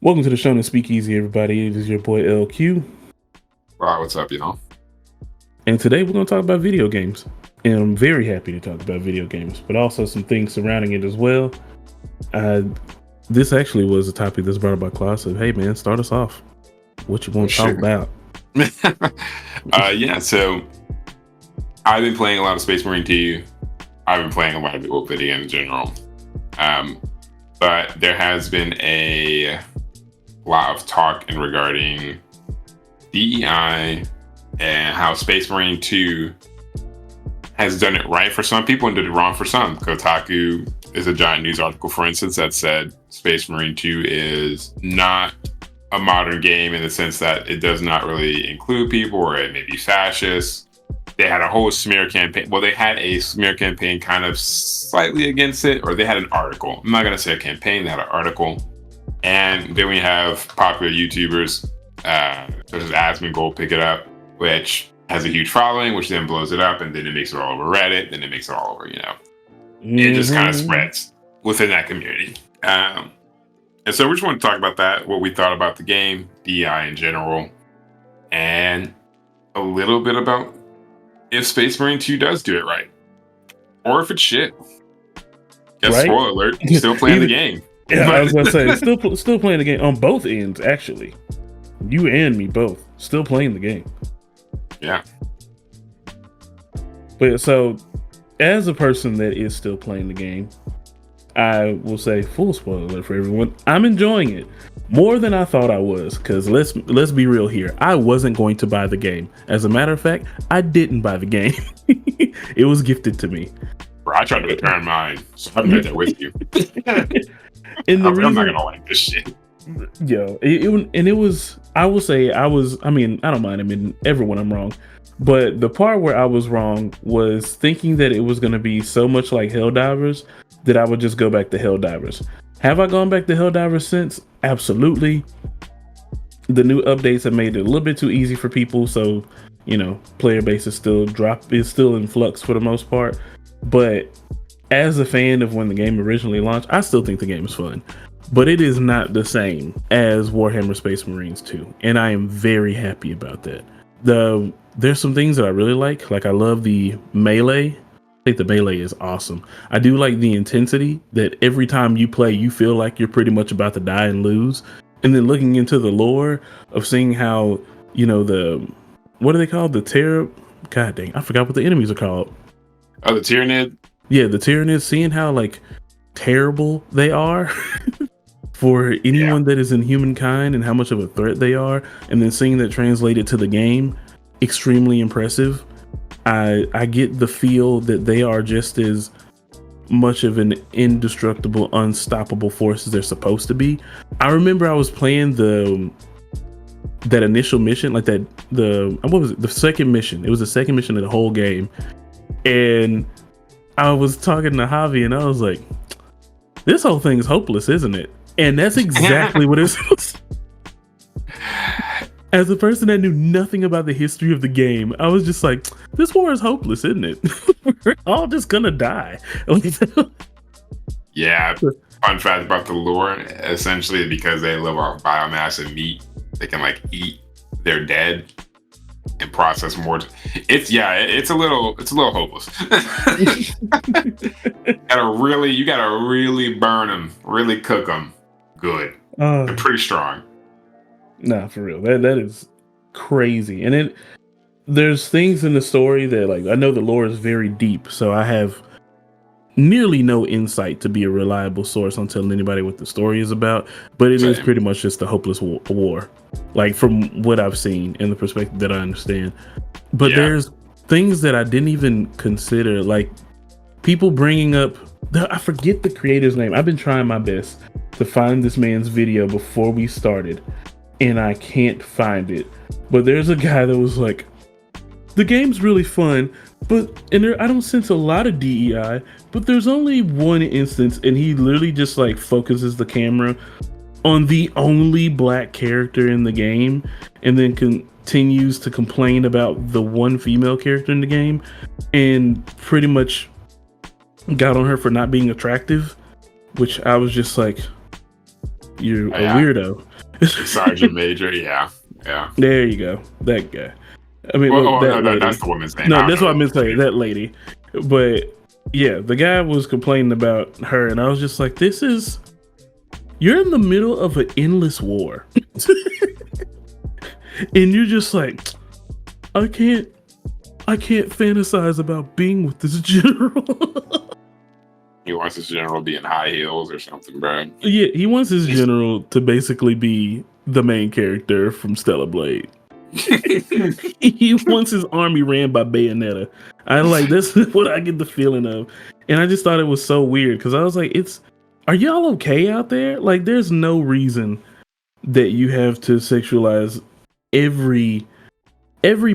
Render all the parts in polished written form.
Welcome to the Shonen Speakeasy, everybody. It is your boy L.Q. Wow, what's up, y'all? And today we're going to talk about video games. And I'm very happy to talk about video games, but also some things surrounding it as well. This actually was a topic that's brought up by Claude. So, hey, man, start us off. What you want to talk about? So I've been playing a lot of Space Marine 2. I've been playing a lot of the old video in general. But there has been a lot of talk in regarding DEI and how Space Marine 2 has done it right for some people and did it wrong for some. Kotaku is a giant news article, for instance, that said Space Marine 2 is not a modern game in the sense that it does not really include people, or it may be fascist. They had a whole smear campaign. Well, they had a smear campaign kind of slightly against it, or they had an article. I'm not going to say a campaign, they had an article. And then we have popular YouTubers, such as Asmongold Pick It Up, which has a huge following, which then blows it up, and then it makes it all over Reddit, then it makes it all over, It just kind of spreads within that community. And so we just want to talk about that, what we thought about the game, DEI in general, and a little bit about if Space Marine 2 does do it right, or if it's shit. Guess right? Spoiler alert, still playing the game. Yeah, I was going to say, still playing the game on both ends, actually. You and me both. Still playing the game. Yeah. But so, as a person that is still playing the game, I will say, full spoiler alert for everyone, I'm enjoying it more than I thought I was. Because let's be real here, I wasn't going to buy the game. As a matter of fact, I didn't buy the game. It was gifted to me. Bro, I tried to return mine, so I'm right there with you. I'm not gonna like this shit. Yo, it was. I will say I mean, I don't mind admitting everyone I'm wrong, but the part where I was wrong was thinking that it was going to be so much like Helldivers that I would just go back to Helldivers. Have I gone back to Helldivers since? Absolutely. The new updates have made it a little bit too easy for people, so player base is still in flux for the most part. But as a fan of when the game originally launched, I still think the game is fun. But it is not the same as Warhammer Space Marines 2. And I am very happy about that. There's some things that I really like. Like, I love the melee. I think the melee is awesome. I do like the intensity that every time you play, you feel like you're pretty much about to die and lose. And then looking into the lore of seeing how, what are they called? God dang, I forgot what the enemies are called. Oh, the Tyranid? Yeah, the Tyranid, seeing how, terrible they are for anyone that is in humankind and how much of a threat they are, and then seeing that translated to the game, extremely impressive. I get the feel that they are just as much of an indestructible, unstoppable force as they're supposed to be. I remember I was playing that initial mission, what was it? The second mission. It was the second mission of the whole game. And I was talking to Javi and I was like, this whole thing is hopeless, isn't it? And that's exactly what it was. As a person that knew nothing about the history of the game, I was just like, this war is hopeless, isn't it? We're all just gonna die. Yeah, fun fact about the lore, essentially because they live off biomass and meat, they can eat their dead and process more. It's a little hopeless. You gotta really burn them, really cook them good. They're pretty strong. Nah, for real. That is crazy. And there's things in the story that I know the lore is very deep, so I have nearly no insight to be a reliable source on telling anybody what the story is about, but it is pretty much just a hopeless war. From what I've seen and the perspective that I understand. But there's things that I didn't even consider, like people bringing up, I forget the creator's name. I've been trying my best to find this man's video before we started, and I can't find it. But there's a guy that was like, the game's really fun, I don't sense a lot of DEI, but there's only one instance, and he literally just focuses the camera on the only black character in the game, and then continues to complain about the one female character in the game, and pretty much got on her for not being attractive, which I was just like, you're a weirdo. Sergeant Major, yeah. There you go. That guy. I mean, Well, that no, lady. that's the woman's name. No, I don't that's what I know. meant to say. That lady. But yeah, the guy was complaining about her, and I was just like, "This is you're in the middle of an endless war, and you're just like, I can't fantasize about being with this general." He wants his general to be in high heels or something, bro. Yeah, he wants his general to basically be the main character from Stellar Blade. He wants his army ran by Bayonetta. I like this is what I get the feeling of. And I just thought it was so weird because I was like, are y'all okay out there? Like there's no reason that you have to sexualize every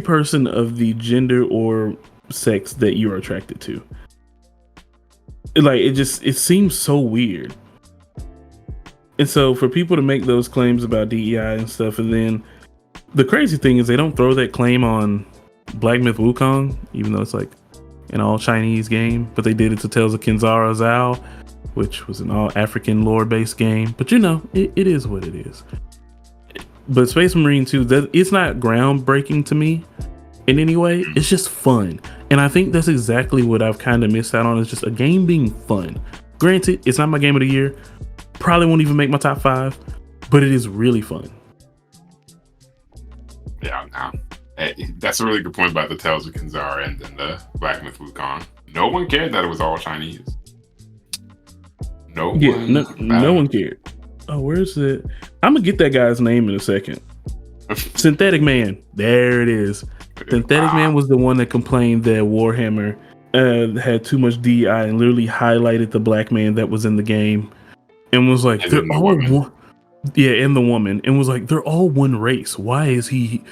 person of the gender or sex that you're attracted to. Like it seems so weird. And so for people to make those claims about DEI and stuff, and then the crazy thing is they don't throw that claim on Black Myth Wukong, even though it's like an all Chinese game, but they did it to Tales of Kenzara Zhao, which was an all African lore based game. But you know, it is what it is. But Space Marine 2, it's not groundbreaking to me in any way. It's just fun. And I think that's exactly what I've kind of missed out on, is just a game being fun. Granted, it's not my game of the year. Probably won't even make my top 5, but it is really fun. Yeah, no. Hey, that's a really good point about the Tales of Kenzara and then the Black Myth Wukong. No one cared that it was all Chinese. No one cared. Oh, where's it? I'm gonna get that guy's name in a second. Synthetic Man. There it is. Synthetic Man was the one that complained that Warhammer had too much DI and literally highlighted the black man that was in the game and was like, and they're the all woman. one. Yeah, and the woman, and was like, they're all one race. Why is he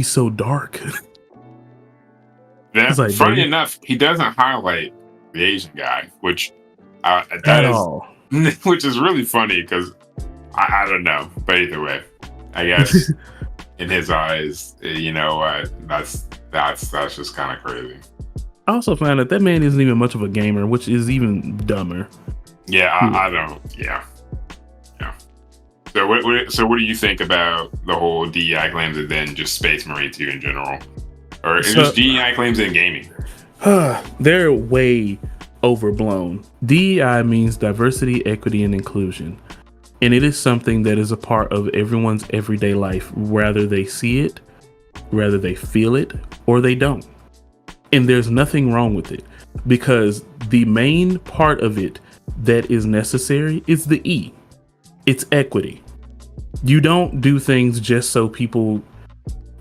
so dark? Yeah, like, funny enough, he doesn't highlight the Asian guy, which all. which is really funny because I don't know, but either way, I guess in his eyes, you know, that's just kind of crazy. I also found that man isn't even much of a gamer, which is even dumber. Yeah, I don't. Yeah. So what do you think about the whole DEI claims and then just Space Marine 2 in general, or just DEI claims in gaming? They're way overblown. DEI means diversity, equity, and inclusion, and it is something that is a part of everyone's everyday life, whether they see it, whether they feel it, or they don't. And there's nothing wrong with it, because the main part of it that is necessary is the E. It's equity. You don't do things just so people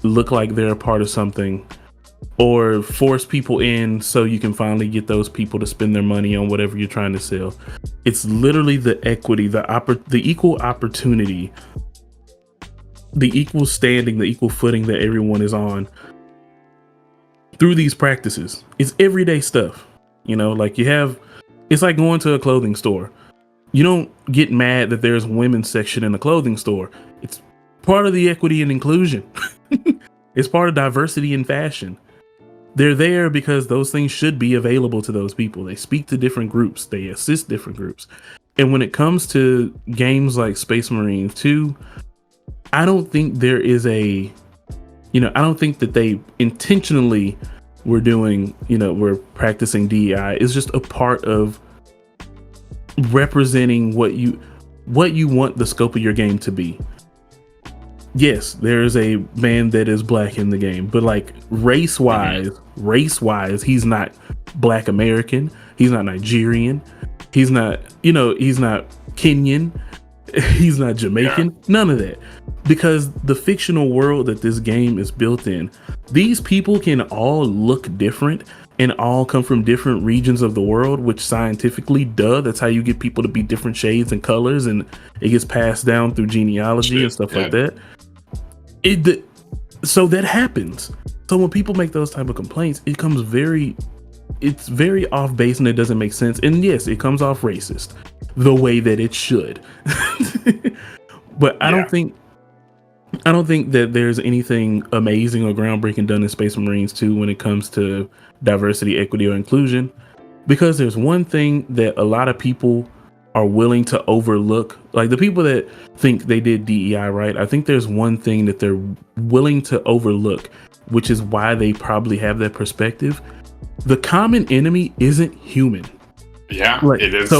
look like they're a part of something, or force people in so you can finally get those people to spend their money on whatever you're trying to sell. It's literally the equity, the equal opportunity, the equal standing, the equal footing that everyone is on through these practices. It's everyday stuff. You know, like it's like going to a clothing store. You don't get mad that there's a women's section in a clothing store. It's part of the equity and inclusion. It's part of diversity in fashion. They're there because those things should be available to those people. They speak to different groups. They assist different groups. And when it comes to games like Space Marine 2, I don't think there is I don't think that they intentionally were practicing DEI. It's just a part of representing what you want the scope of your game to be. Yes, there's a man that is black in the game, but like race wise, he's not Black American, he's not Nigerian, he's not Kenyan, he's not Jamaican, none of that. Because the fictional world that this game is built in, these people can all look different and all come from different regions of the world, which scientifically, that's how you get people to be different shades and colors, and it gets passed down through genealogy and stuff like that. So that happens. So when people make those type of complaints, it's very off base and it doesn't make sense. And yes, it comes off racist the way that it should. But I don't think that there's anything amazing or groundbreaking done in Space Marines 2 when it comes to diversity, equity, or inclusion, because there's one thing that a lot of people are willing to overlook, like the people that think they did DEI right, I think there's one thing that they're willing to overlook, which is why they probably have that perspective. The common enemy isn't human. Yeah, Like, it is.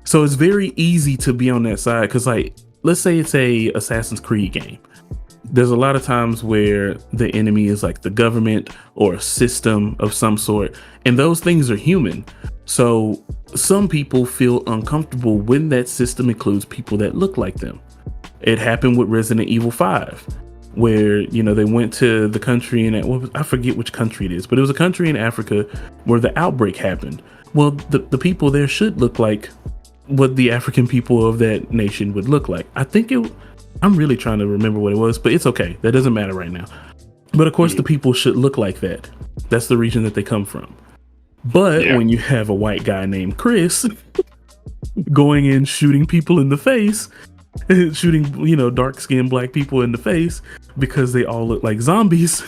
So it's very easy to be on that side because, like, let's say it's a Assassin's Creed game. There's a lot of times where the enemy is like the government or a system of some sort, and those things are human. So some people feel uncomfortable when that system includes people that look like them. It happened with Resident Evil 5, where, you know, they went to the country and I forget which country it is, but it was a country in Africa where the outbreak happened. Well, the people there should look like what the African people of that nation would look like. I'm really trying to remember what it was, but it's okay. That doesn't matter right now. But of course, the people should look like that. That's the region that they come from. But when you have a white guy named Chris going in shooting people in the face, shooting, you know, dark-skinned black people in the face because they all look like zombies,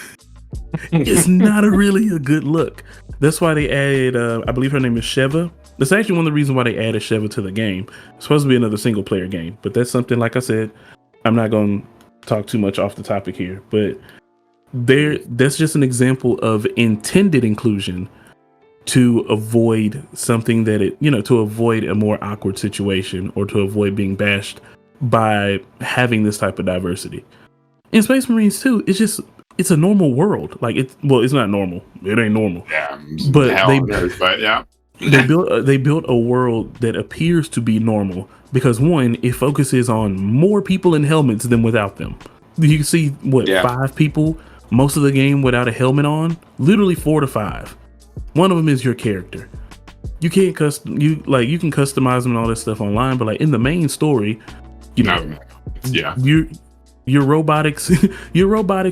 it's not really a good look. That's why they added, I believe her name is Sheva. That's actually one of the reasons why they added Sheva to the game. It's supposed to be another single-player game, but that's something, like I said, I'm not going to talk too much off the topic here, but that's just an example of intended inclusion to avoid something to avoid a more awkward situation or to avoid being bashed by having this type of diversity. In Space Marines too, it's a normal world. Like it's not normal. It ain't normal. Yeah, but yeah. They built a world that appears to be normal because, one, it focuses on more people in helmets than without them. You can see 5 people most of the game without a helmet on, literally 4 to 5. One of them is your character. You can't you can customize them and all this stuff online, but like in the main story, your robotics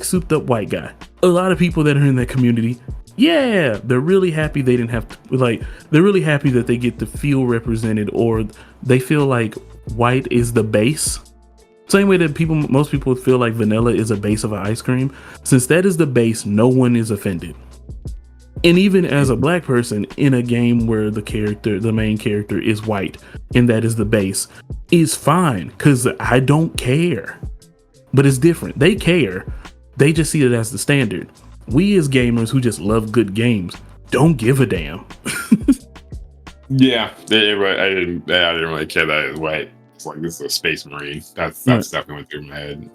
souped up white guy. A lot of people that are in that community, they're really happy they didn't have to, they're really happy that they get to feel represented, or they feel like white is the base. Same way that most people feel like vanilla is a base of an ice cream. Since that is the base, no one is offended. And even as a black person in a game where the main character is white and that is the base, is fine because I don't care. But it's different. They care. They just see it as the standard. We as gamers who just love good games don't give a damn. I didn't really care that it was white. It's like, this is a Space Marine. That's definitely went through my head.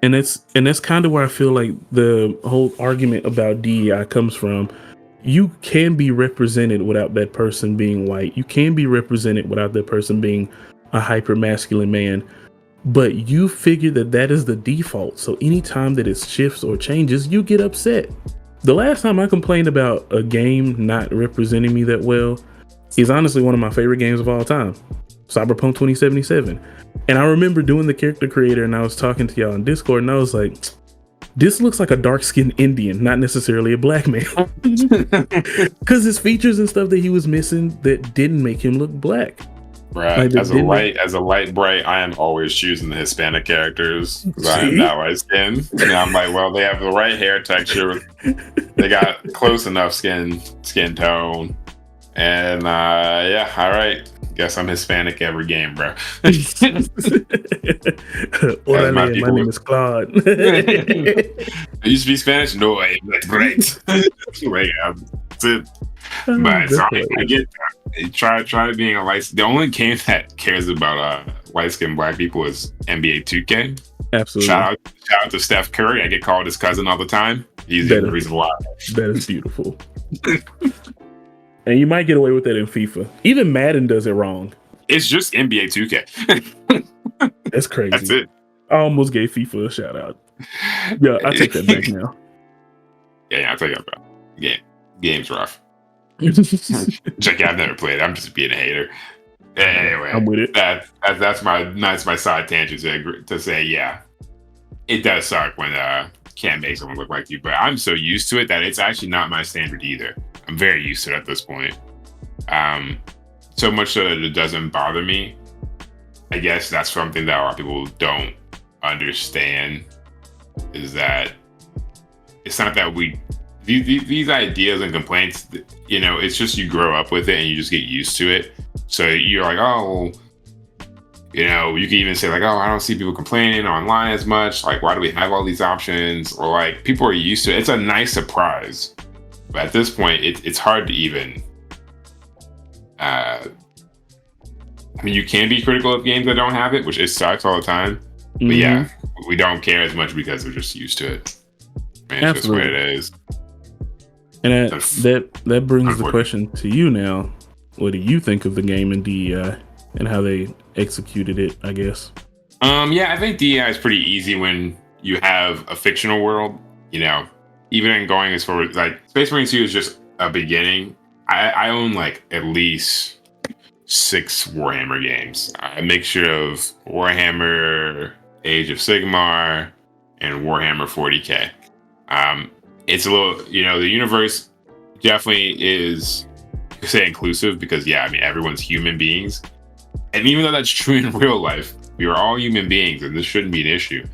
And that's kind of where I feel like the whole argument about DEI comes from. You can be represented without that person being white. You can be represented without that person being a hyper masculine man. But you figure that is the default. So anytime that it shifts or changes, you get upset. The last time I complained about a game not representing me that well is honestly one of my favorite games of all time, Cyberpunk 2077. And I remember doing the character creator and I was talking to y'all on Discord and I was like, this looks like a dark-skinned Indian, not necessarily a black man. Because his features and stuff that he was missing that didn't make him look black. Right. As a light bright, I am always choosing the Hispanic characters because I am not white skin. And I'm like, well, they have the right hair texture. They got close enough skin tone. And all right. Guess I'm Hispanic every game, bro. My name is Claude. I used to be Spanish. No, that's great. That's it. But so I get that. Try being a light. The only game that cares about light skinned black people is NBA 2K. Absolutely. Shout out to Steph Curry. I get called his cousin all the time. He's the reason why. That is beautiful. And you might get away with that in FIFA. Even Madden does it wrong. It's just NBA 2K. That's crazy. That's it. I almost gave FIFA a shout out. Yeah, I take that back now. Yeah, I'll take that back. Game's rough. Check out, I've never played. I'm just being a hater. Anyway, I'm with it. That's my side tangent to say, yeah, it does suck when can't make someone look like you, but I'm so used to it that it's actually not my standard either. I'm very used to it at this point. So much so that it doesn't bother me. I guess that's something that a lot of people don't understand, is that it's not that these ideas and complaints, it's just you grow up with it and you just get used to it. So you're like, oh, You know, you can even say like, oh, I don't see people complaining online as much. Like, why do we have all these options? Or like, people are used to it. It's a nice surprise. But at this point, it's hard to even. I mean, you can be critical of games that don't have it, which it sucks all the time. But yeah, we don't care as much because we're just used to it. Man, it's just what it is. And that brings the question to you now. What do you think of the game in DEI and how they executed it, I guess? Yeah, I think DEI is pretty easy when you have a fictional world. You know, even going as far as like Space Marine 2 is just a beginning. I own like at least 6 Warhammer games. A mixture of Warhammer Age of Sigmar and Warhammer 40K. It's a little, you know, the universe definitely is, say, inclusive because, yeah, I mean, everyone's human beings. And even though that's true in real life, we are all human beings and this shouldn't be an issue.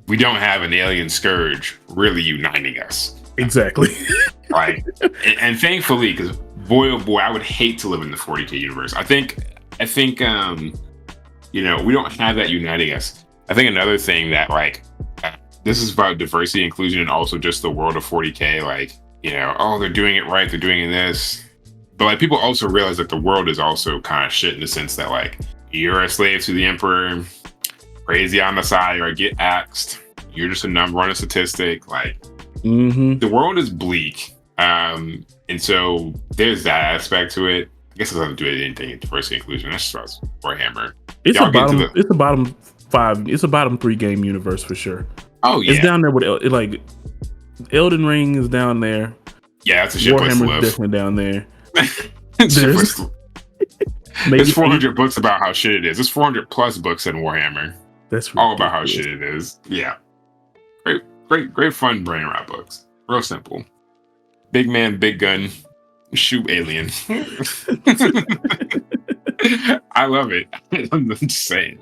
We don't have an alien scourge really uniting us. Exactly. Like, and thankfully, because boy, oh boy, I would hate to live in the 40K universe. I think, you know, we don't have that uniting us. I think another thing that, like, this is about diversity, inclusion, and also just the world of 40K. Like, you know, oh, they're doing it right, they're doing this. But, like, people also realize that the world is also kind of shit in the sense that, like, you're a slave to the Emperor, crazy on the side, or get axed. You're just a number on a statistic. Like, the world is bleak. And so there's that aspect to it. I guess it doesn't do anything in diversity inclusion. That's just Warhammer. It's a bottom 5. It's a bottom 3 game universe for sure. Oh yeah, it's down there with like Elden Ring is down there. Yeah, that's a shit place to live. Warhammer's definitely down there. There's 400 books about how shit it is. There's 400 plus books in Warhammer. That's all about how shit it is. Yeah, great fun brain rot books. Real simple. Big man, big gun, shoot alien. I love it. I'm just saying.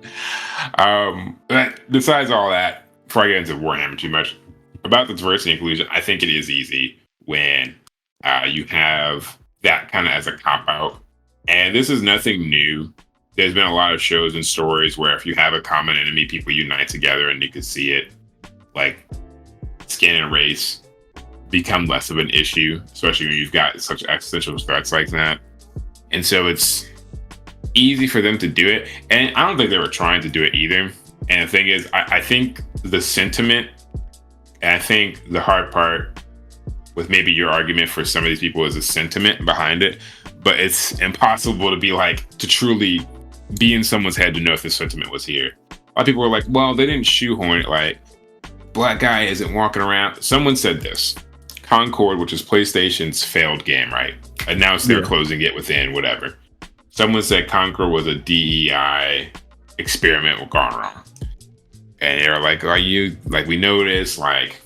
But besides all that, before I get into Warhammer too much, about the diversity inclusion, I think it is easy when you have that kind of as a cop-out. And this is nothing new. There's been a lot of shows and stories where if you have a common enemy, people unite together and you can see it. Like, skin and race become less of an issue, especially when you've got such existential threats like that. And so it's easy for them to do it. And I don't think they were trying to do it either. And the thing is, I think the sentiment, and I think the hard part with maybe your argument for some of these people is the sentiment behind it. But it's impossible to be like, to truly be in someone's head to know if the sentiment was here. A lot of people were like, well, they didn't shoehorn it. Like, black guy isn't walking around. Someone said this. Concord, which is PlayStation's failed game, right? Announced they're closing it within whatever. Someone said Concord was a DEI experiment gone wrong. And they're like, are you, like, we noticed, like,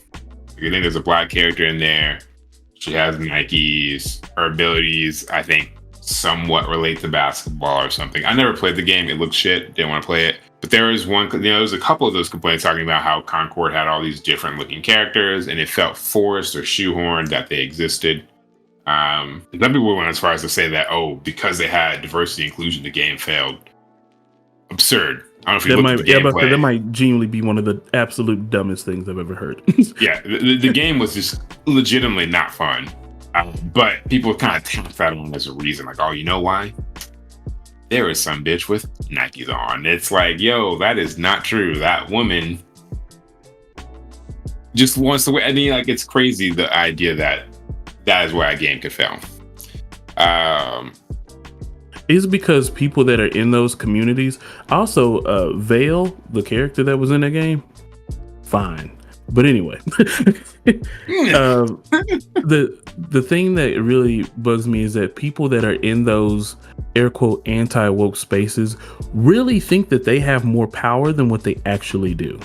you think there's a black character in there. She has Nikes. Her abilities, I think, somewhat relate to basketball or something. I never played the game. It looked shit. Didn't want to play it. But there was one, you know, there was a couple of those complaints talking about how Concord had all these different looking characters and it felt forced or shoehorned that they existed. Some people went as far as to say that, oh, because they had diversity inclusion, the game failed. Absurd. I don't know if you looked at the gameplay. But that might genuinely be one of the absolute dumbest things I've ever heard. Yeah, the game was just legitimately not fun. But people kind of tapped that on as a reason. Like, oh, you know why? There is some bitch with Nikes on. It's like, yo, that is not true. That woman just wants to wear. I mean, like, it's crazy the idea that that is where a game could fail. It's because people that are in those communities, also Vale, the character that was in that game, fine. But anyway, the thing that really bugs me is that people that are in those air quote anti-woke spaces really think that they have more power than what they actually do.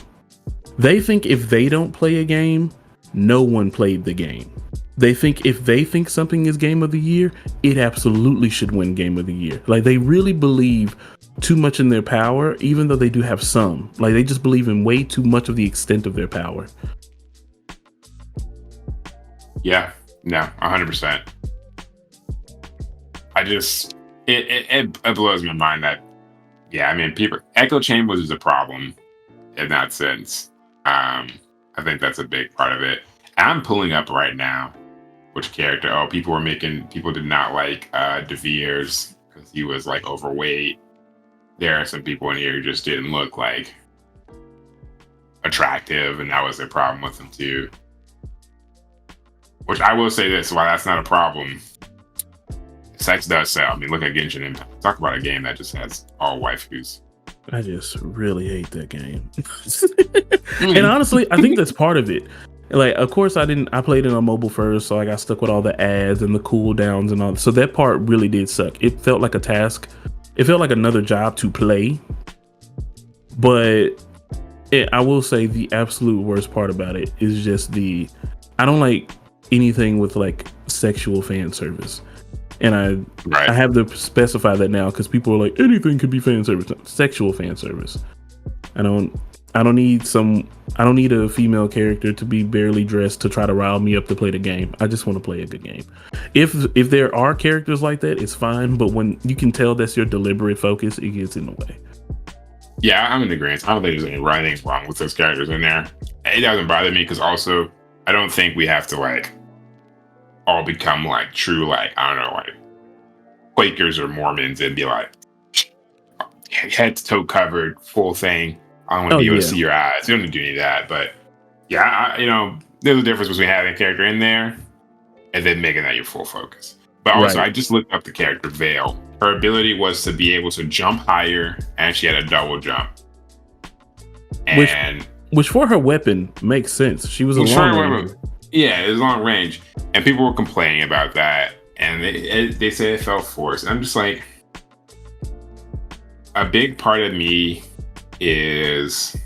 They think if they don't play a game, no one played the game. They think if they think something is game of the year, it absolutely should win game of the year. Like, they really believe too much in their power, even though they do have some. Like, they just believe in way too much of the extent of their power. Yeah, no, 100%. I just, it blows my mind that Yeah, I mean, people echo chambers is a problem in that sense. I think that's a big part of it. I'm pulling up right now which character. Oh, people did not like De Veers because he was like overweight. There are some people in here who just didn't look like attractive, and that was their problem with him too. Which I will say this, while that's not a problem, sex does sell. I mean, look at Genshin Impact. Talk about a game that just has all waifus. I just really hate that game. And honestly, I think that's part of it. Like, of course, I played it on mobile first, so I got stuck with all the ads and the cooldowns and all. So that part really did suck. It felt like a task. It felt like another job to play. But I will say the absolute worst part about it is just I don't like anything with like sexual fan service. And I have to specify that now because people are like, anything could be fan service. No, sexual fan service. I don't need a female character to be barely dressed to try to rile me up to play the game. I just want to play a good game. If there are characters like that, it's fine. But when you can tell that's your deliberate focus, it gets in the way. Yeah, I'm in agreement. I don't think there's any writing wrong with those characters in there. It doesn't bother me because also I don't think we have to like all become like true, like, I don't know, like Quakers or Mormons and be like head to toe covered, full thing. I don't want to be able to see your eyes. You don't need to do any of that. But yeah, there's a difference between having a character in there and then making that your full focus. But also, I just looked up the character Veil. Her ability was to be able to jump higher, and she had a double jump. And which for her weapon makes sense. She was a long range. Yeah, it was long range, and people were complaining about that, and they say it felt forced. And I'm just like, a big part of me is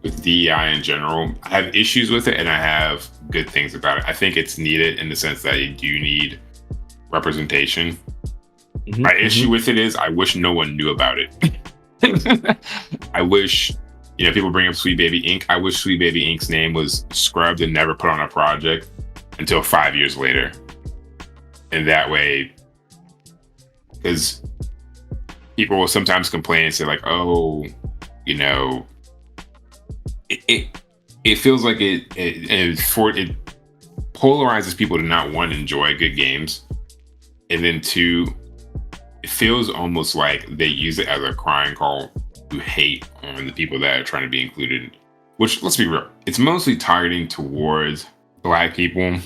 with DEI in general. I have issues with it, and I have good things about it. I think it's needed in the sense that you do need representation. My issue with it is I wish no one knew about it. I wish, people bring up Sweet Baby Inc. I wish Sweet Baby Inc.'s name was scrubbed and never put on a project until 5 years later. And that way, because people will sometimes complain and say like, oh, it feels like it polarizes people to not one, enjoy good games, and then two, it feels almost like they use it as a crying call to hate on the people that are trying to be included. Which, let's be real, it's mostly targeting towards Black people,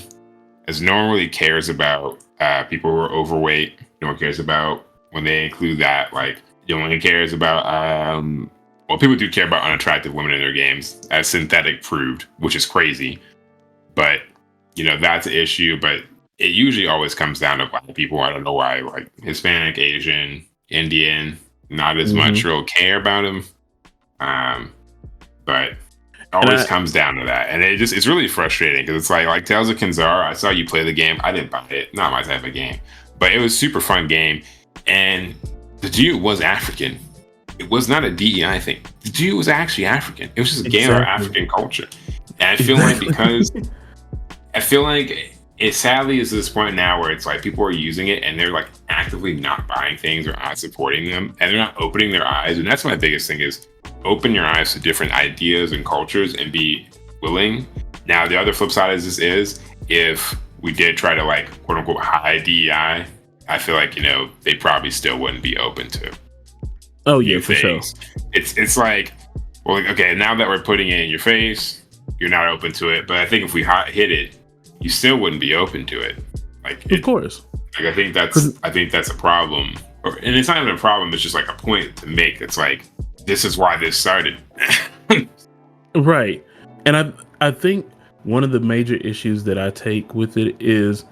as no one really cares about people who are overweight. No one cares about when they include that. Like, no one cares about people do care about unattractive women in their games, as Synthetic proved, which is crazy. But that's an issue. But it usually always comes down to Black people. I don't know why, like Hispanic, Asian, Indian, not as much real care about them. But it always comes down to that. And it's really frustrating because it's like Tales of Kenzar, I saw you play the game. I didn't buy it. Not my type of game. But it was a super fun game. And the dude was African. It was not a DEI thing. The dude was actually African. It was just a game of African culture. And I feel like it sadly is to this point now where it's like people are using it and they're like actively not buying things or not supporting them, and they're not opening their eyes. And that's my biggest thing is open your eyes to different ideas and cultures and be willing. Now, the other flip side of this is if we did try to like quote unquote hide DEI, I feel like, they probably still wouldn't be open to. Oh yeah, for sure. It's like, well, like, okay, now that we're putting it in your face, you're not open to it. But I think if we hit it, you still wouldn't be open to it. Of course. Like, I think that's a problem. And it's not even a problem. It's just like a point to make. It's like, this is why this started. Right. And I think one of the major issues that I take with it is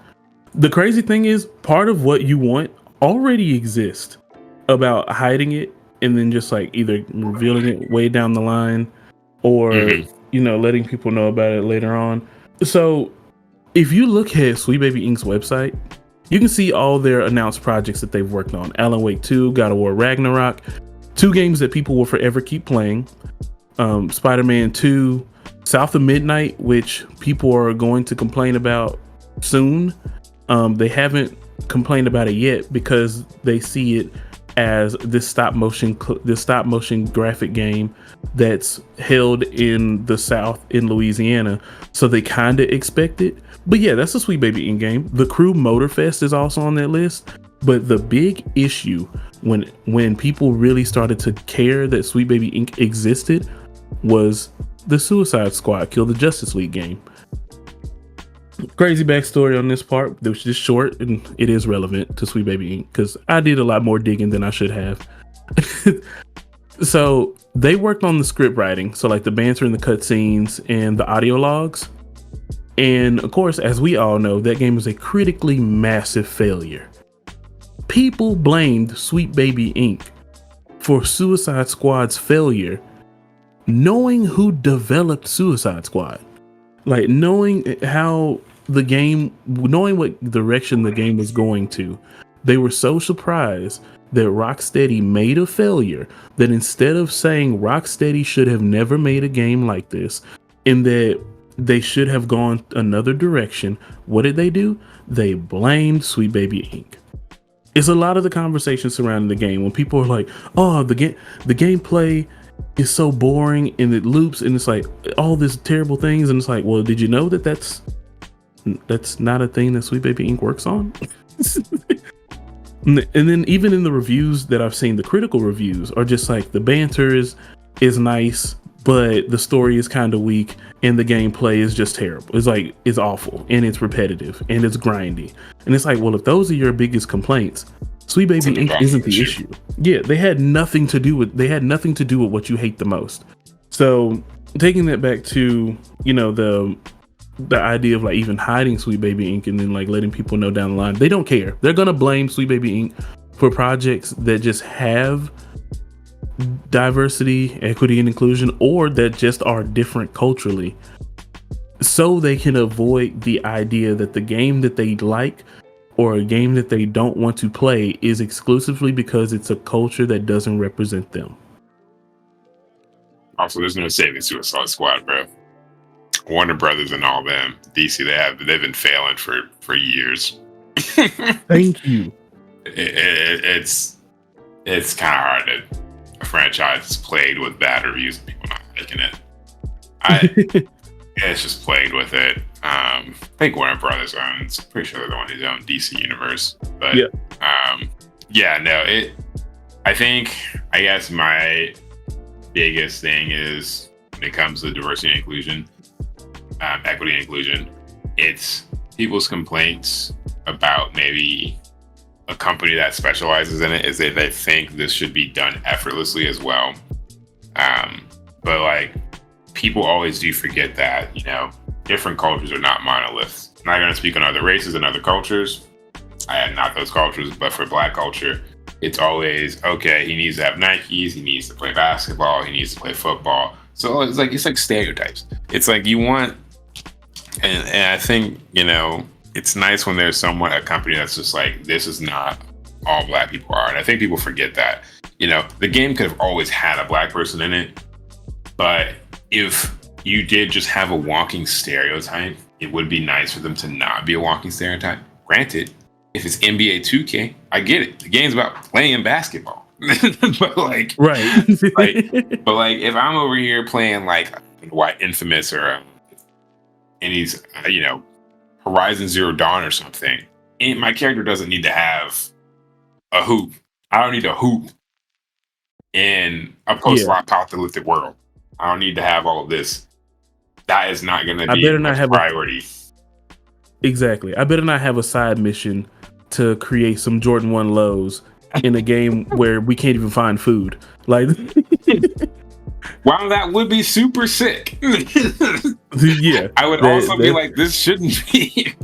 the crazy thing is part of what you want already exists about hiding it and then just like either revealing it way down the line or, letting people know about it later on. So if you look at Sweet Baby Inc.'s website, you can see all their announced projects that they've worked on. Alan Wake 2, God of War Ragnarok, 2 games that people will forever keep playing. Spider-Man 2, South of Midnight, which people are going to complain about soon. They haven't complained about it yet because they see it as this stop motion graphic game that's held in the South in Louisiana, so they kind of expect it. But yeah, that's a Sweet Baby Inc. game. The Crew Motorfest is also on that list. But the big issue when people really started to care that Sweet Baby Inc. existed was the Suicide Squad Kill the Justice League game. Crazy backstory on this part, which is just short, and it is relevant to Sweet Baby Inc. because I did a lot more digging than I should have. So they worked on the script writing, so like the banter and the cutscenes and the audio logs. And of course, as we all know, that game was a critically massive failure. People blamed Sweet Baby Inc. for Suicide Squad's failure, knowing who developed Suicide Squad. Like knowing how the game, knowing what direction the game was going to, they were so surprised that Rocksteady made a failure that instead of saying Rocksteady should have never made a game like this and that they should have gone another direction, what did they do? They blamed Sweet Baby Inc. It's a lot of the conversation surrounding the game when people are like, oh, the gameplay is so boring and it loops and it's like all these terrible things, and it's like, well, did you know that that's not a thing that Sweet Baby Inc. works on? And then even in the reviews that I've seen, the critical reviews are just like the banter is nice, but the story is kind of weak and the gameplay is just terrible. It's awful and it's repetitive and it's grindy. And it's like, well, if those are your biggest complaints, Sweet Baby Inc. isn't the issue. Yeah, they had nothing to do with what you hate the most. So taking that back to, the idea of like even hiding Sweet Baby Inc. and then like letting people know down the line, they don't care. They're gonna blame Sweet Baby Inc. for projects that just have diversity, equity, and inclusion, or that just are different culturally, so they can avoid the idea that the game that they like or a game that they don't want to play is exclusively because it's a culture that doesn't represent them. Also, there's no saving Suicide Squad, bro. Warner Brothers and all them, DC, they've been failing for years. Thank you. It's kind of hard to a franchise is plagued with bad reviews and people not liking it. It's just plagued with it. I think Warner Brothers owns, pretty sure they're the one who's owned DC Universe. But I guess my biggest thing is when it comes to diversity and inclusion, equity and inclusion, it's people's complaints about maybe a company that specializes in it is that they think this should be done effortlessly as well. But like people always do forget that, different cultures are not monoliths. I'm not going to speak on other races and other cultures. I am not those cultures, but for Black culture, it's always, okay, he needs to have Nikes, he needs to play basketball, he needs to play football. So it's like stereotypes. It's like you want, and I think, it's nice when there's a company that's just like, this is not all Black people are. And I think people forget that, the game could have always had a Black person in it, but if you did just have a walking stereotype, it would be nice for them to not be a walking stereotype. Granted, if it's NBA 2K, I get it. The game's about playing basketball. But like, right. but if I'm over here playing like Infamous or any's, Horizon Zero Dawn or something, and my character doesn't need to have a hoop. I don't need a hoop in a post-apocalyptic world. I don't need to have all of this. That is not going to be a priority. Exactly. I better not have a side mission to create some Jordan 1 lows in a game where we can't even find food. Like, wow, that would be super sick. Yeah. I would also be like, this shouldn't be.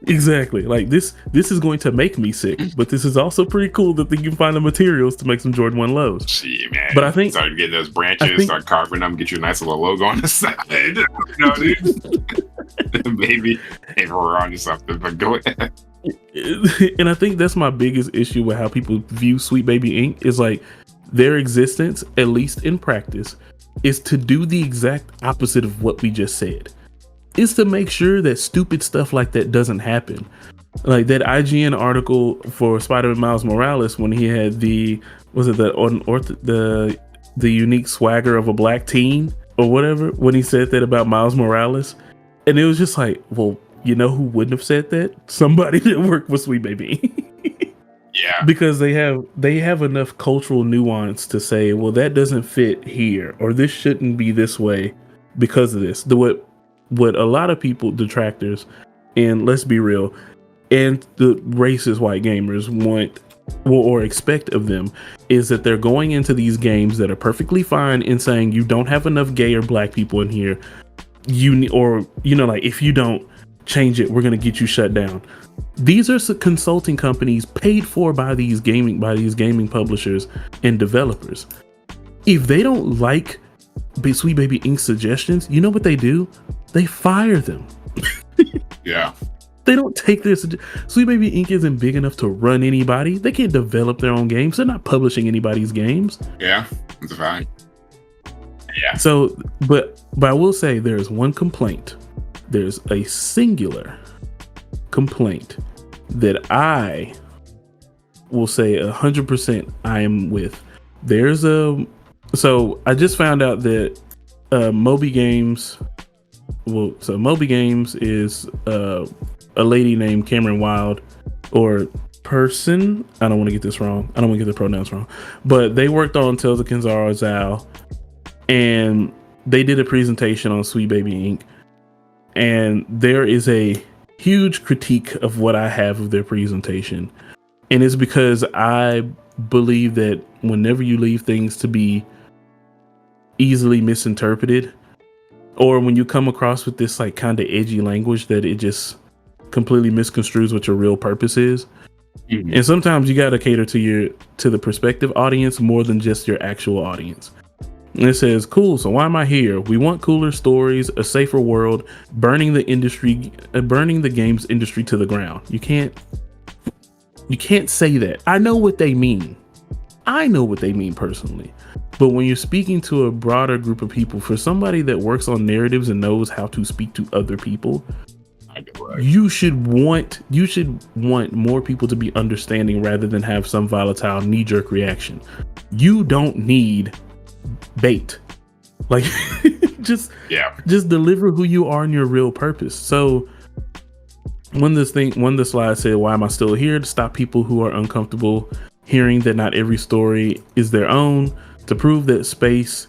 Exactly. Like this is going to make me sick, but this is also pretty cool that you can find the materials to make some Jordan 1 lows. See, man. But I think start getting those branches, start carving them, get you a nice little logo on the side. Dude. Maybe if we're on to something, but go ahead. And I think that's my biggest issue with how people view Sweet Baby Inc. is like their existence, at least in practice, is to do the exact opposite of what we just said. Is to make sure that stupid stuff like that doesn't happen. Like that IGN article for Spider-Man Miles Morales when he had the the unique swagger of a black teen or whatever, when he said that about Miles Morales. And it was just like, well, you know who wouldn't have said that? Somebody that worked with Sweet Baby. Yeah. Because they have enough cultural nuance to say, well, that doesn't fit here, or this shouldn't be this way because of this. What a lot of people, detractors, and let's be real, and the racist white gamers want or expect of them is that they're going into these games that are perfectly fine and saying you don't have enough gay or black people in here, like if you don't change it, we're going to get you shut down. These are consulting companies paid for by these gaming publishers and developers. If they don't like Sweet Baby Inc.'s suggestions, you know what they do? They fire them. Yeah. They don't take their Sweet Baby Inc. isn't big enough to run anybody. They can't develop their own games. They're not publishing anybody's games. Yeah, that's a fact. Yeah. So, but I will say there's one complaint. There's a singular complaint that I will say 100% I am with. So I just found out that Moby Games. So Moby Games is a lady named Cameron Wild, or person. I don't want to get this wrong. I don't want to get the pronouns wrong. But they worked on Tales of Kenzaro Zao, and they did a presentation on Sweet Baby Inc. And there is a huge critique of what I have of their presentation. And it's because I believe that whenever you leave things to be easily misinterpreted, or when you come across with this like kind of edgy language that it just completely misconstrues what your real purpose is. Mm-hmm. And sometimes you got to cater to the prospective audience more than just your actual audience. And it says, cool, so why am I here? We want cooler stories, a safer world, burning the games industry to the ground. You can't say that. I know what they mean. Personally. But when you're speaking to a broader group of people, for somebody that works on narratives and knows how to speak to other people, you should want more people to be understanding rather than have some volatile knee-jerk reaction. You don't need bait. Like just deliver who you are and your real purpose. So when the slide said, why am I still here? To stop people who are uncomfortable hearing that not every story is their own, to prove that space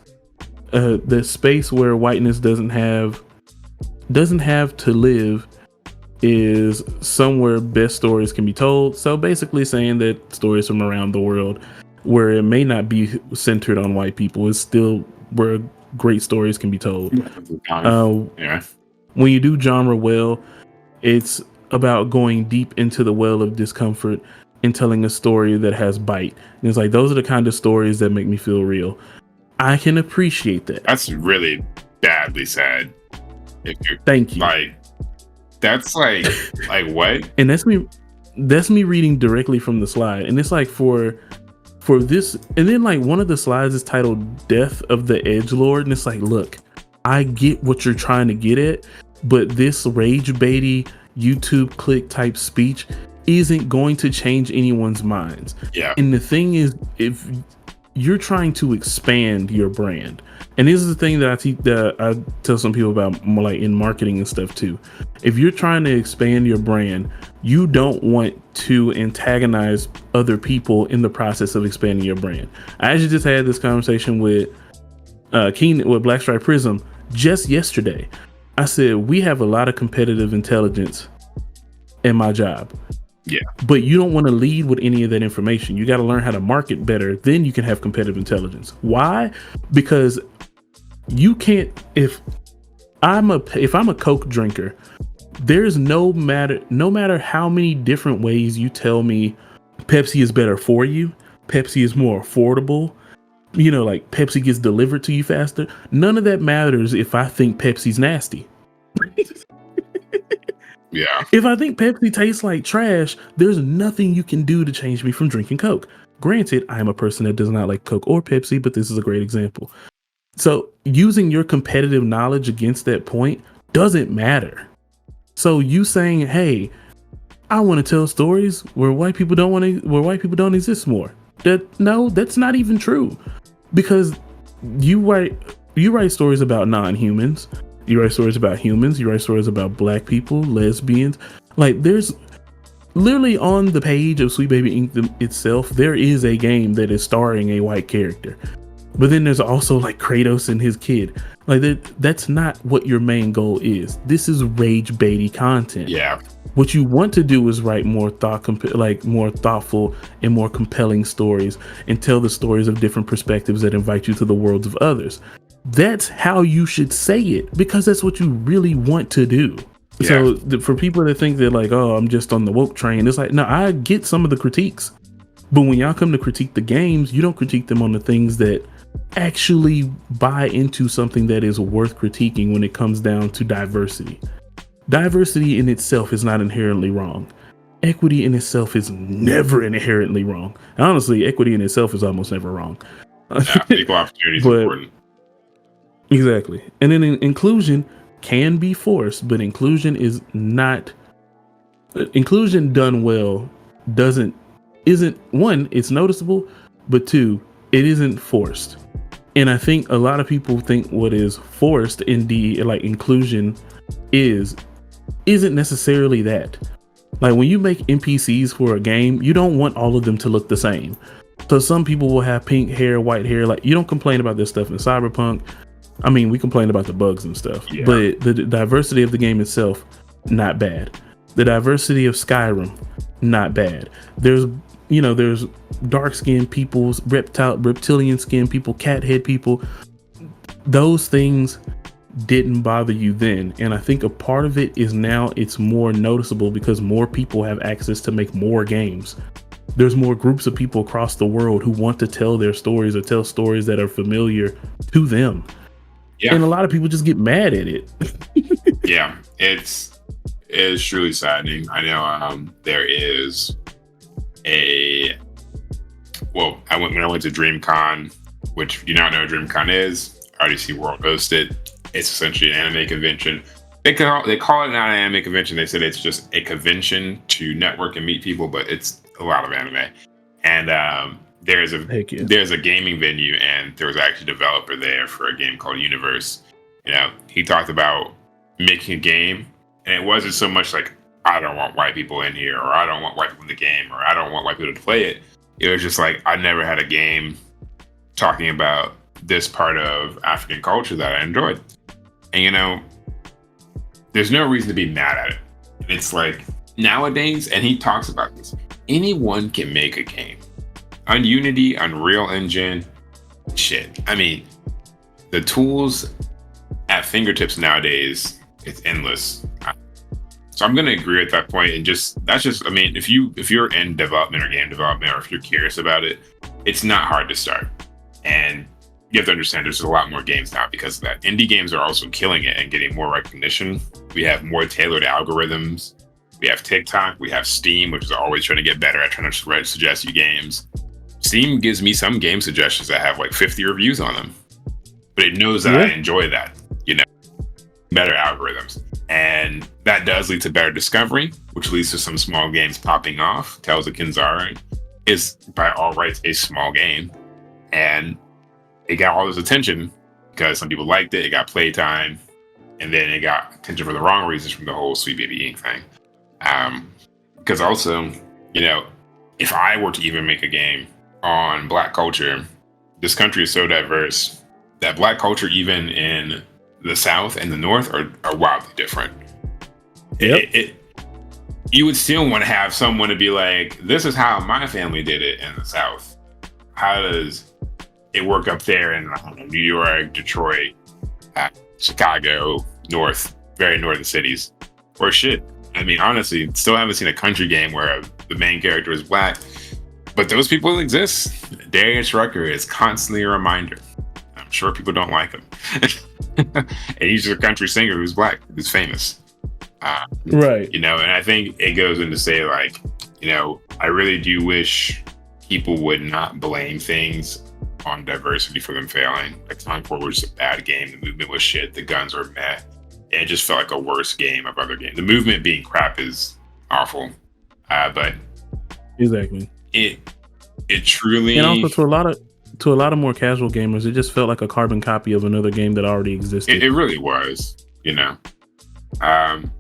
where whiteness doesn't have to live is somewhere best stories can be told. So basically saying that stories from around the world where it may not be centered on white people is still where great stories can be told. When you do genre well, it's about going deep into the well of discomfort and telling a story that has bite. And it's like, those are the kind of stories that make me feel real. I can appreciate that. That's really badly said. Thank you. Like, that's like what? And that's me reading directly from the slide. And it's like for this, and then like one of the slides is titled Death of the Edgelord. And it's like, look, I get what you're trying to get at, but this rage baity YouTube click type speech isn't going to change anyone's minds. Yeah. And the thing is, if you're trying to expand your brand, and this is the thing that I tell some people about, more like in marketing and stuff too. If you're trying to expand your brand, you don't want to antagonize other people in the process of expanding your brand. I actually just had this conversation with with Blackstripe Prism just yesterday. I said, we have a lot of competitive intelligence in my job. Yeah. But you don't want to lead with any of that information. You got to learn how to market better. Then you can have competitive intelligence. Why? Because you can't, if I'm a Coke drinker, there's no matter how many different ways you tell me Pepsi is better for you, Pepsi is more affordable, like Pepsi gets delivered to you faster. None of that matters if I think Pepsi's nasty. Yeah. If I think Pepsi tastes like trash, there's nothing you can do to change me from drinking Coke. Granted, I'm a person that does not like Coke or Pepsi, but this is a great example. So using your competitive knowledge against that point doesn't matter. So you saying, hey, I want to tell stories where white people don't exist more. That's not even true. Because you write stories about non-humans, you write stories about humans, you write stories about black people, lesbians. Like, there's literally on the page of Sweet Baby Ink itself, there is a game that is starring a white character. But then there's also like Kratos and his kid. Like, that's not what your main goal is. This is rage baity content. Yeah. What you want to do is write more more thoughtful and more compelling stories, and tell the stories of different perspectives that invite you to the worlds of others. That's how you should say it, because that's what you really want to do. Yeah. So for people that think that like, oh, I'm just on the woke train, it's like, no, I get some of the critiques, but when y'all come to critique the games, you don't critique them on the things that actually buy into something that is worth critiquing when it comes down to diversity. Diversity in itself is not inherently wrong. Equity in itself is never inherently wrong. Honestly, equity in itself is almost never wrong. Equal opportunity is important. Exactly. And then inclusion can be forced, but inclusion is not. Inclusion done well isn't one, it's noticeable, but two, it isn't forced. And I think a lot of people think what is forced in the like inclusion isn't necessarily that. Like, when you make NPCs for a game, you don't want all of them to look the same. So some people will have pink hair, white hair. Like, you don't complain about this stuff in Cyberpunk. I mean, we complain about the bugs and stuff, but the diversity of the game itself, not bad. The diversity of Skyrim, not bad. There's dark skinned people, reptilian skinned people, cat head people. Those things didn't bother you then, and I think a part of it is now it's more noticeable because more people have access to make more games. There's more groups of people across the world who want to tell their stories or tell stories that are familiar to them. And a lot of people just get mad at it. Yeah, it's truly saddening. I know there is when I went to DreamCon, which if you don't know what DreamCon is, RDC World hosted. It's essentially an anime convention. They call it not an anime convention. They said it's just a convention to network and meet people, but it's a lot of anime. And there's a gaming venue, and there was actually a developer there for a game called Universe. He talked about making a game, and it wasn't so much like, I don't want white people in here, or I don't want white people in the game, or I don't want white people to play it. It was just like, I never had a game talking about this part of African culture that I enjoyed. And there's no reason to be mad at it. And it's like, nowadays, and he talks about this, anyone can make a game. On Unity, Unreal Engine, shit. I mean, the tools at fingertips nowadays, it's endless. So I'm going to agree at that point. And I mean, if you're in development or game development, or if you're curious about it, it's not hard to start. And you have to understand there's a lot more games now because of that. Indie games are also killing it and getting more recognition. We have more tailored algorithms. We have TikTok. We have Steam, which is always trying to get better at trying to suggest you games. Steam gives me some game suggestions that have like 50 reviews on them, but it knows that I enjoy that, better algorithms. And that does lead to better discovery, which leads to some small games popping off. Tales of Kinzari is by all rights a small game, and it got all this attention because some people liked it. It got playtime, and then it got attention for the wrong reasons from the whole Sweet Baby Ink thing. Because also, if I were to even make a game on Black culture, this country is so diverse that Black culture, even in the South and the North, are wildly different. You would still want to have someone to be like, this is how my family did it in the South. How does it work up there in New York, Detroit, Chicago, very northern cities? Or shit. I mean, honestly, still haven't seen a country game where the main character is Black, but those people exist. Darius Rucker is constantly a reminder. I'm sure people don't like him. And he's just a country singer who's Black, who's famous. Right. And I think it goes in to say, like, I really do wish people would not blame things on diversity for them failing. Like, Time Forward was a bad game. The movement was shit. The guns were meh. And it just felt like a worse game of other games. The movement being crap is awful. But Exactly. it And also truly to a lot of more casual gamers, it just felt like a carbon copy of another game that already existed. it really was, Um,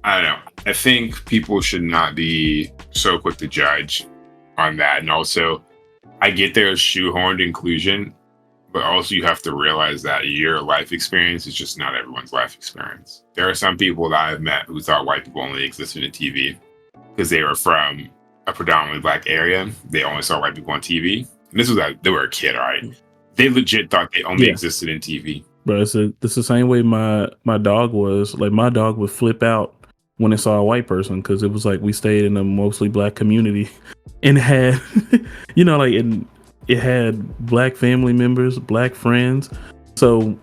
I don't know. I think people should not be so quick to judge on that. And also, I get there's shoehorned inclusion, but also you have to realize that your life experience is just not everyone's life experience. There are some people that I've met who thought white people only existed in TV because they were from a predominantly black area. They only saw white people on TV. And this was that they were a kid, all right? They legit thought they only Yeah. existed in TV. Bro, it's the same way my dog was. Like, my dog would flip out when it saw a white person because it was like we stayed in a mostly black community and had, like, and it had black family members, black friends. So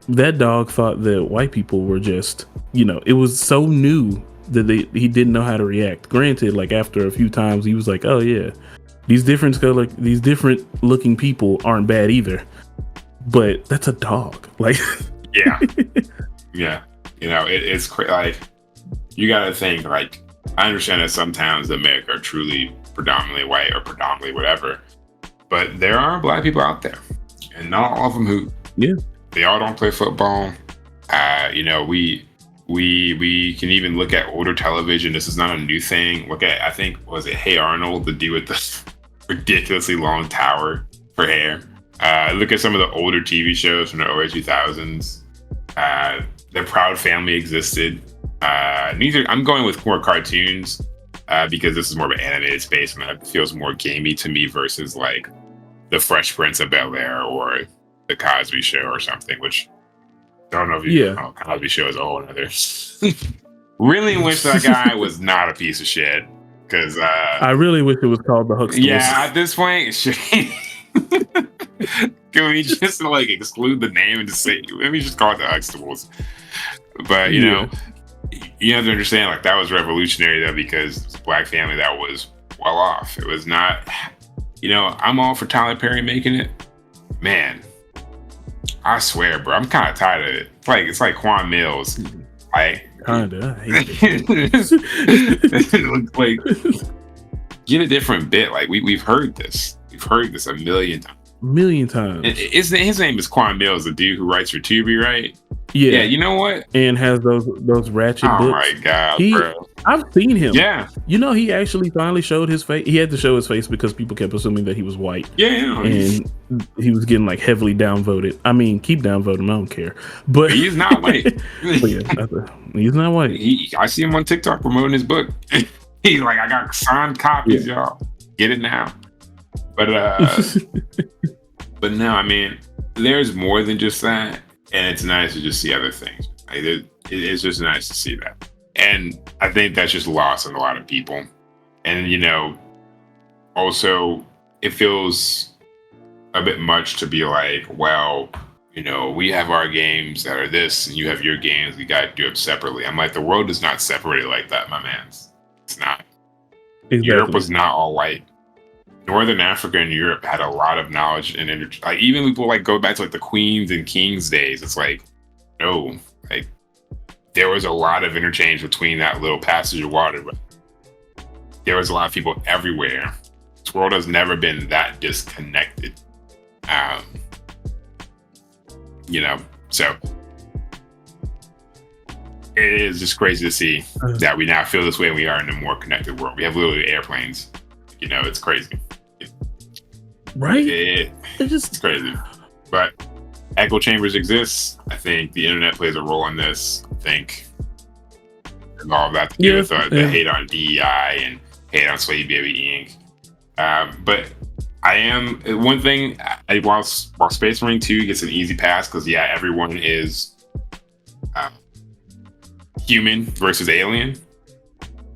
that dog thought that white people were just, it was so new that he didn't know how to react. Granted, like after a few times, he was like, "Oh yeah, these different looking people aren't bad either." But that's a dog. Like, yeah. It's like, you gotta think, like, I understand that some towns in America are truly predominantly white or predominantly whatever, but there are black people out there, and not all of them who, they all don't play football. We can even look at older television. This is not a new thing. Look at, I think, was it Hey Arnold, the dude with the ridiculously long tower for hair? Look at some of the older TV shows from the early 2000s. The Proud Family existed. I'm going with more cartoons because this is more of an animated space and that feels more gamey to me versus like the Fresh Prince of Bel-Air or the Cosby Show or something, which I don't know if you know, Cosby Show is a whole other. Really wish that guy was not a piece of shit because I really wish it was called the Huxtables. Yeah, at this point, can we just like exclude the name and just say, let me just call it the Huxtables? But you have to understand, like, that was revolutionary though, because it's a black family that was well off. It was not, I'm all for Tyler Perry making it. Man, I swear, bro, I'm kind of tired of it. It's like Quan Mills. Like, kinda. I hate it. Like, get a different bit. Like, we've heard this. We've heard this a million times. His name is Quan Mills, the dude who writes for Tubi, right? Yeah, you know what? And has those ratchet books. Oh my god, bro. I've seen him. Yeah. He actually finally showed his face. He had to show his face because people kept assuming that he was white. Yeah. And he was getting like heavily downvoted. I mean, keep downvoting, I don't care. But he's not white. He's not white. I see him on TikTok promoting his book. He's like, I got signed copies, y'all. Get it now. But but no, I mean, there's more than just that. And it's nice to just see other things. It's just nice to see that. And I think that's just lost on a lot of people. And, also, it feels a bit much to be like, well, we have our games that are this, and you have your games. We got to do it separately. I'm like, the world is not separated like that, my man. It's not. Exactly. Europe was not all white. Northern Africa and Europe had a lot of knowledge and energy. Like, even people like go back to like the Queens and Kings days. It's like, no, like there was a lot of interchange between that little passage of water, but there was a lot of people everywhere. This world has never been that disconnected. So it is just crazy to see that we now feel this way and we are in a more connected world. We have literally airplanes. It's crazy. Right? It's crazy. But echo chambers exist. I think the internet plays a role in this. I think and all of that to do with the hate on DEI and hate on Slave Baby Inc. But I am one thing. While Space Marine 2 gets an easy pass because everyone is human versus alien.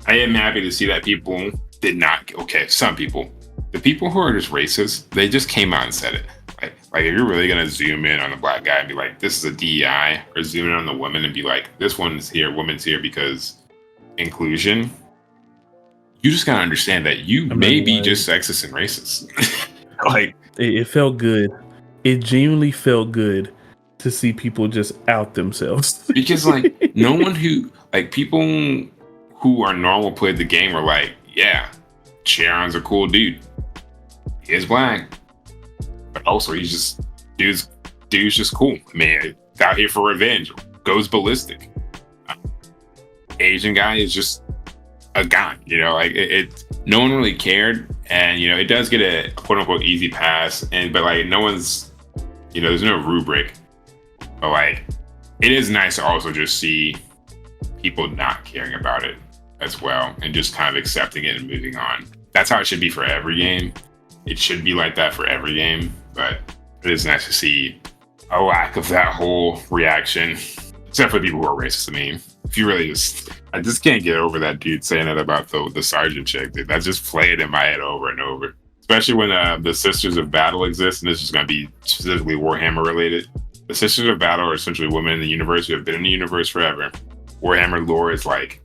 I am happy to see that people did not. Okay, some people. The people who are just racist, they just came out and said it. Like if you're really gonna zoom in on the black guy and be like, this is a DEI, or zoom in on the woman and be like, this one's here, woman's here because inclusion. You just gotta understand that you may be just sexist and racist. Like it felt good. It genuinely felt good to see people just out themselves. Because like no one who like people who are normal played the game were like, yeah, Charon's a cool dude. He is black, but also dude's just cool. I mean, he's out here for revenge, goes ballistic. Asian guy is just a guy, like no one really cared. And, it does get a quote unquote easy pass. But like no one's, there's no rubric. But like, it is nice to also just see people not caring about it as well and just kind of accepting it and moving on. That's how it should be for every game. It should be like that for every game. But it is nice to see a lack of that whole reaction, except for people who are racist. I mean, if you really I just can't get over that dude saying that about the sergeant chick, dude. That just played in my head over and over. Especially when the Sisters of Battle exist, and this is going to be specifically Warhammer related. The Sisters of Battle are essentially women in the universe who have been in the universe forever. Warhammer lore is like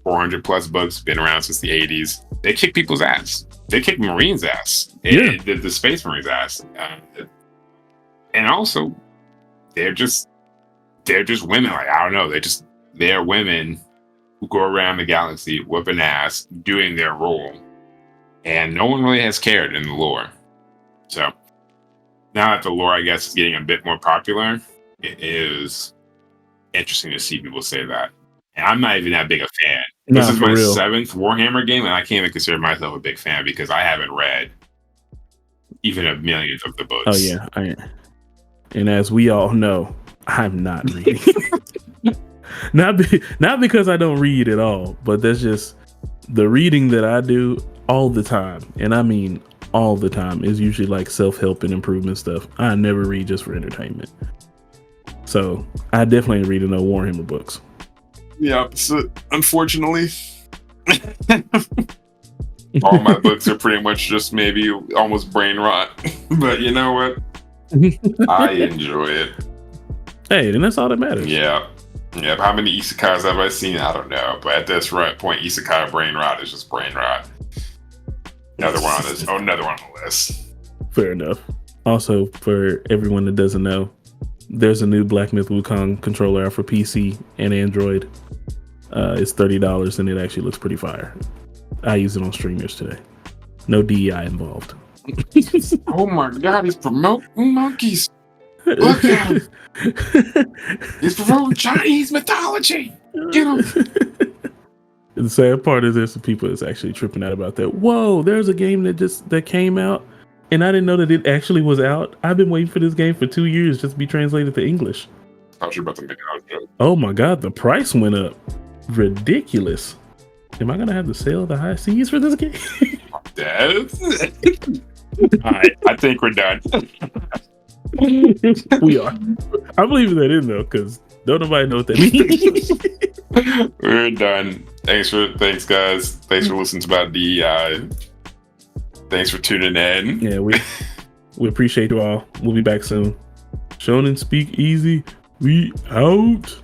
400 plus books, been around since the 80s. They kick people's ass. They kick Marines' ass. Yeah. The Space Marines' ass. And also, they're just women. Like, I don't know. They're women who go around the galaxy whooping ass, doing their role. And no one really has cared in the lore. So now that the lore, I guess, is getting a bit more popular, it is interesting to see people say that. And I'm not even that big a fan. This is my seventh Warhammer game, and I can't even consider myself a big fan because I haven't read even a million of the books. Oh, yeah. And as we all know, I'm not reading. Not because I don't read at all, but that's just the reading that I do all the time. And I mean all the time is usually like self-help and improvement stuff. I never read just for entertainment. So I definitely ain't reading no Warhammer books. The opposite, unfortunately. All my books are pretty much just maybe almost brain rot. But you know what? I enjoy it. Hey, then that's all that matters. Yeah. How many isekais have I seen? I don't know. But at this point, isekai brain rot is just brain rot. Another one on the list. Fair enough. Also, for everyone that doesn't know, there's a new Black Myth Wukong controller out for PC and Android. It's $30 and it actually looks pretty fire. I use it on streamers today. No DEI involved. Oh my god, he's promoting monkeys. Look at him. He's promoting Chinese mythology. Get him. The sad part is there's some people that's actually tripping out about that. Whoa, there's a game that came out and I didn't know that it actually was out. I've been waiting for this game for 2 years just to be translated to English. I thought you were about to make it out. Oh my god, the price went up. Ridiculous. Am I gonna have to sell the high seas for this game? Alright, I think we're done. We are. I'm leaving that in though, because don't nobody know what that means. We're done. Thanks guys. Thanks for listening to about DEI. Thanks for tuning in. Yeah, we appreciate you all. We'll be back soon. Shonen Speak Easy. We out.